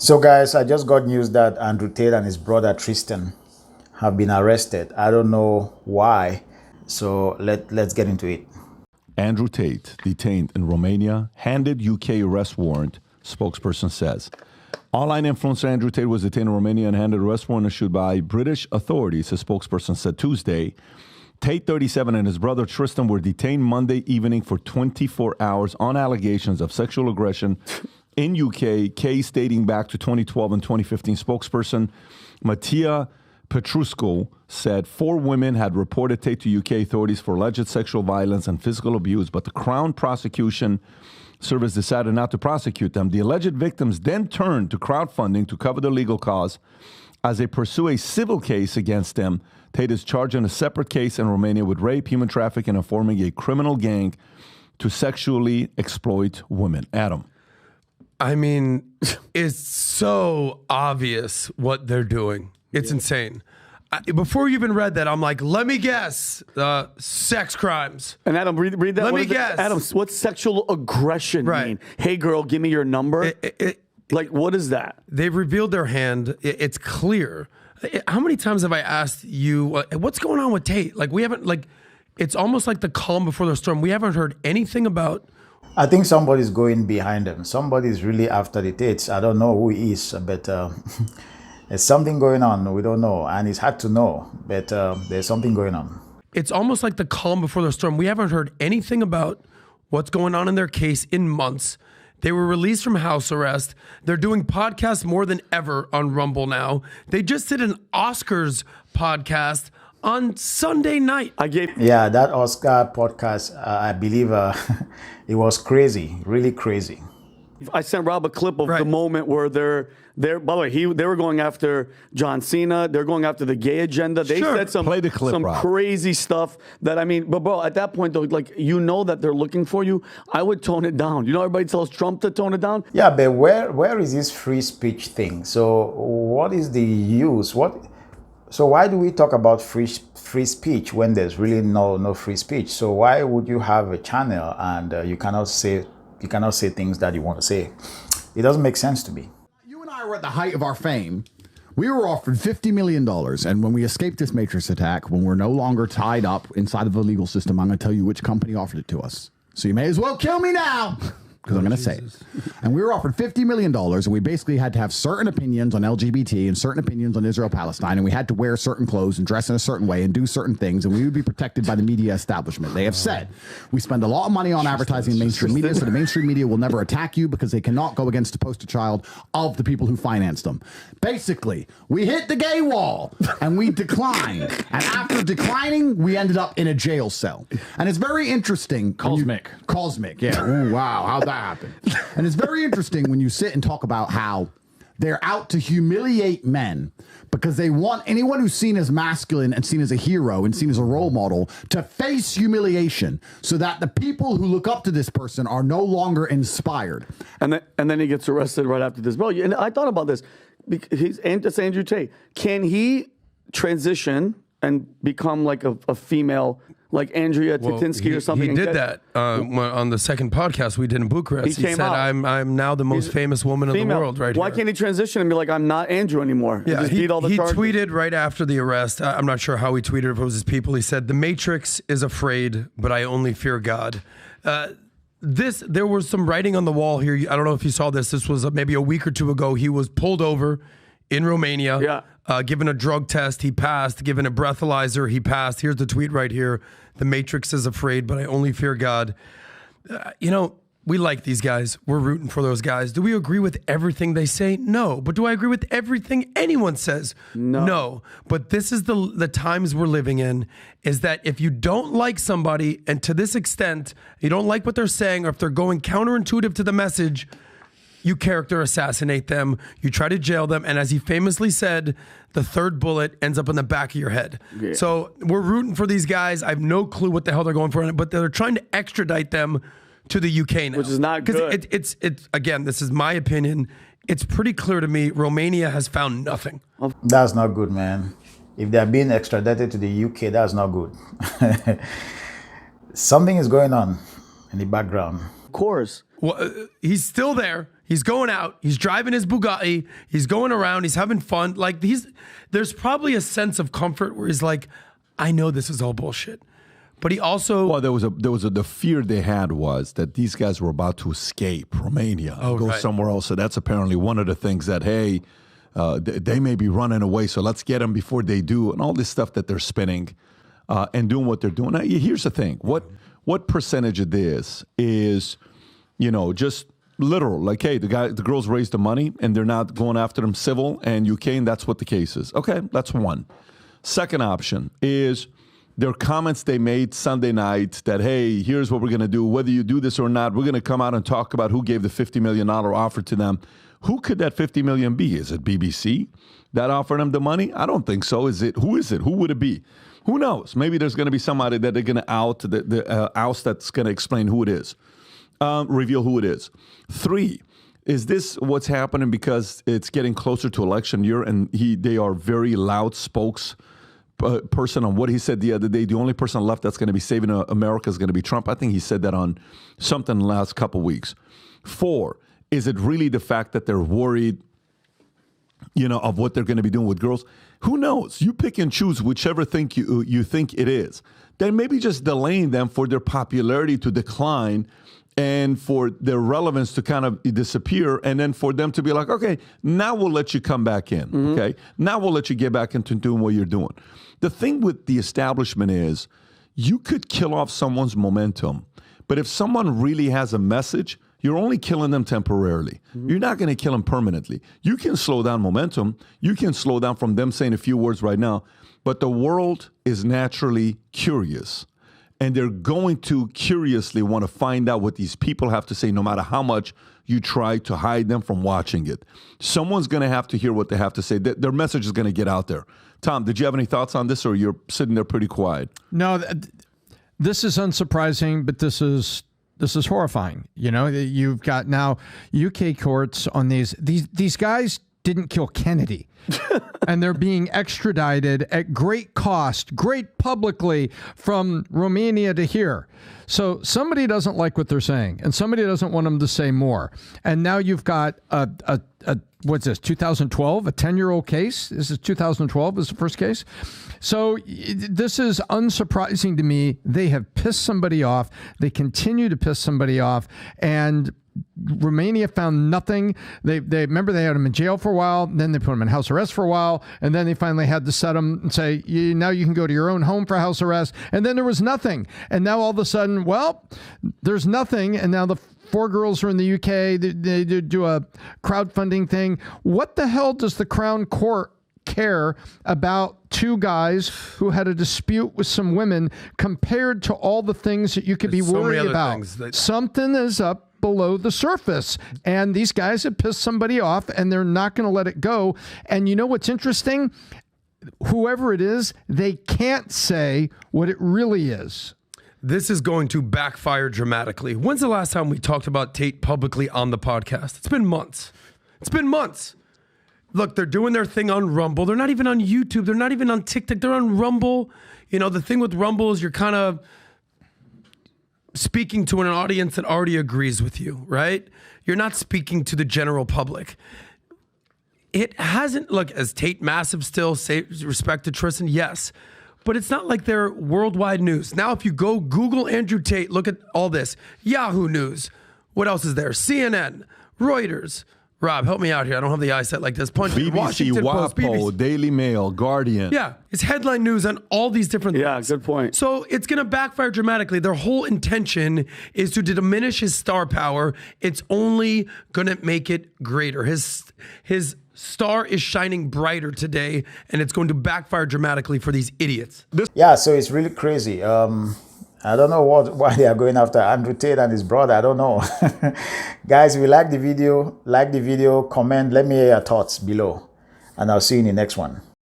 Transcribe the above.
So, guys, I just got news that Andrew Tate and his brother Tristan have been arrested. I don't know why. So let's get into it. Andrew Tate, detained in Romania, handed UK arrest warrant, spokesperson says. Online influencer Andrew Tate was detained in Romania and handed arrest warrant issued by British authorities, a spokesperson said Tuesday. Tate, 37, and his brother Tristan were detained Monday evening for 24 hours on allegations of sexual aggression in UK, case dating back to 2012 and 2015. Spokesperson Mattia Petrusko said 4 women had reported Tate to UK authorities for alleged sexual violence and physical abuse, but the Crown Prosecution Service decided not to prosecute them. The alleged victims then turned to crowdfunding to cover their legal cause as they pursue a civil case against them. Tate is charged in a separate case in Romania with rape, human trafficking, and forming a criminal gang to sexually exploit women. Adam. I mean, it's so obvious what they're doing. It's insane. Before you even read that, I'm like, let me guess, sex crimes. And Adam, read that. Let me guess. Adam, what's sexual aggression mean? Hey, girl, give me your number. Like, what is that? They've revealed their hand. It's clear. How many times have I asked you, what's going on with Tate? Like, we haven't, like, it's almost like the calm before the storm. We haven't heard anything about. I think somebody's going behind them. Somebody's really after the Tates. I don't know who he is, but there's something going on. We don't know. And it's hard to know, but there's something going on. It's almost like the calm before the storm. We haven't heard anything about what's going on in their case in months. They were released from house arrest. They're doing podcasts more than ever on Rumble now. They just did an Oscars podcast on Sunday night. Yeah, that Oscar podcast, I believe it was crazy, really crazy. I sent Rob a clip of the moment where they're by the way, they were going after John Cena. They're going after the gay agenda. They said some crazy stuff that, I mean, but bro, at that point though, like, you know that they're looking for you. I would tone it down. You know, everybody tells Trump to tone it down. Yeah, but where is this free speech thing? So what is the use? So why do we talk about free speech when there's really no free speech? So why would you have a channel and you cannot say things that you want to say? It doesn't make sense to me. You and I were at the height of our fame. We were offered $50 million. And when we escaped this Matrix attack, when we're no longer tied up inside of the legal system, I'm going to tell you which company offered it to us. So you may as well kill me now, because I'm going to say it. And we were offered $50 million, and we basically had to have certain opinions on LGBT and certain opinions on Israel-Palestine, and we had to wear certain clothes and dress in a certain way and do certain things, and we would be protected by the media establishment. They have said, we spend a lot of money on advertising in mainstream media, so the mainstream media will never attack you because they cannot go against the poster child of the people who finance them. Basically, we hit the gay wall, and we declined. And after declining, we ended up in a jail cell. And it's very interesting. Cosmic, yeah. Ooh, wow, how'd that happen? And it's very interesting when you sit and talk about how they're out to humiliate men because they want anyone who's seen as masculine and seen as a hero and seen as a role model to face humiliation so that the people who look up to this person are no longer inspired. And then he gets arrested right after this. Bro, and I thought about this. It's Andrew Tate. Can he transition and become like a female, like Andrea Titinsky or something? He did that on the second podcast we did in Bucharest. He said, I'm now the most famous woman in the world right here. Why can't he transition and be like, I'm not Andrew anymore? Yeah, he tweeted right after the arrest. I'm not sure how he tweeted, if it was his people. He said, the Matrix is afraid, but I only fear God. There was some writing on the wall here. I don't know if you saw this. This was maybe a week or two ago. He was pulled over in Romania. Given a drug test, he passed. Given a breathalyzer, he passed. Here's the tweet right here. The Matrix is afraid, but I only fear God. You know, we like these guys. We're rooting for those guys. Do we agree with everything they say? No. But do I agree with everything anyone says? No. But this is the times we're living in, is that if you don't like somebody, and to this extent, you don't like what they're saying, or if they're going counterintuitive to the message, you character assassinate them, you try to jail them, and as he famously said, the third bullet ends up in the back of your head. Yeah. So we're rooting for these guys. I have no clue what the hell they're going for, but they're trying to extradite them to the UK now. Which is not good. Because it's again, this is my opinion, it's pretty clear to me Romania has found nothing. That's not good, man. If they're being extradited to the UK, that's not good. Something is going on in the background. Of course. Well, he's still there. He's going out. He's driving his Bugatti. He's going around. He's having fun. Like there's probably a sense of comfort where he's like, I know this is all bullshit. But he also the fear they had was that these guys were about to escape Romania and go somewhere else. So that's apparently one of the things that they may be running away. So let's get them before they do, and all this stuff that they're spinning and doing what they're doing. Now, here's the thing: what percentage of this is, just literal? Like, hey, the girls raised the money and they're not going after them civil, and UK, and that's what the case is. Okay, that's one. Second option is their comments they made Sunday night that, hey, here's what we're going to do. Whether you do this or not, we're going to come out and talk about who gave the $50 million offer to them. Who could that $50 million be? Is it BBC that offered them the money? I don't think so. Who is it? Who would it be? Who knows? Maybe there's going to be somebody that they're going to oust that's going to explain who it is, reveal who it is. 3, is this what's happening because it's getting closer to election year and they are very loud spokesperson on what he said the other day? The only person left that's going to be saving America is going to be Trump. I think he said that on something the last couple weeks. 4, is it really the fact that they're worried, of what they're going to be doing with girls? Who knows? You pick and choose whichever thing you think it is. Then maybe just delaying them for their popularity to decline and for their relevance to kind of disappear, and then for them to be like, okay, now we'll let you come back in, okay? Now we'll let you get back into doing what you're doing. The thing with the establishment is you could kill off someone's momentum, but if someone really has a message, you're only killing them temporarily. You're not going to kill them permanently. You can slow down momentum. You can slow down from them saying a few words right now, but the world is naturally curious. And they're going to curiously want to find out what these people have to say, no matter how much you try to hide them from watching it. Someone's going to have to hear what they have to say. Their message is going to get out there. Tom, did you have any thoughts on this, or you're sitting there pretty quiet? No, this is unsurprising, but this is horrifying. You've got now UK courts on these guys didn't kill Kennedy. And they're being extradited at great cost, great publicly, from Romania to here. So somebody doesn't like what they're saying, and somebody doesn't want them to say more. And now you've got what's this, 2012, a 10-year-old case? This is 2012 is the first case. So this is unsurprising to me. They have pissed somebody off. They continue to piss somebody off. And Romania found nothing. They remember they had him in jail for a while, then they put him in house arrest for a while, and then they finally had to set him and say, now you can go to your own home for house arrest. And then there was nothing. And now all of a sudden, there's nothing. And now the 4 girls are in the UK. They do a crowdfunding thing. What the hell does the Crown Court care about 2 guys who had a dispute with some women compared to all the things that you could be worried about? Something is up below the surface, and these guys have pissed somebody off, and they're not going to let it go. And you know what's interesting? Whoever it is, they can't say what it really is. This is going to backfire dramatically. When's the last time we talked about Tate publicly on the podcast? It's been months. Look, they're doing their thing on Rumble. They're not even on YouTube. They're not even on TikTok. They're on Rumble. The thing with Rumble is you're kind of speaking to an audience that already agrees with you, right? You're not speaking to the general public. It hasn't, look, as Tate massive still, say respect to Tristan, yes. But it's not like they're worldwide news. Now, if you go Google Andrew Tate, look at all this. Yahoo News. What else is there? CNN, Reuters. Rob, help me out here. I don't have the eyesight like this. Punch BBC, Washington Post, BBC, Daily Mail, Guardian. Yeah, it's headline news on all these different things. Yeah, good point. So it's going to backfire dramatically. Their whole intention is to diminish his star power. It's only going to make it greater. His star is shining brighter today, and it's going to backfire dramatically for these idiots. Yeah, so it's really crazy. I don't know why they are going after Andrew Tate and his brother. I don't know. Guys, if you like the video, comment. Let me hear your thoughts below. And I'll see you in the next one.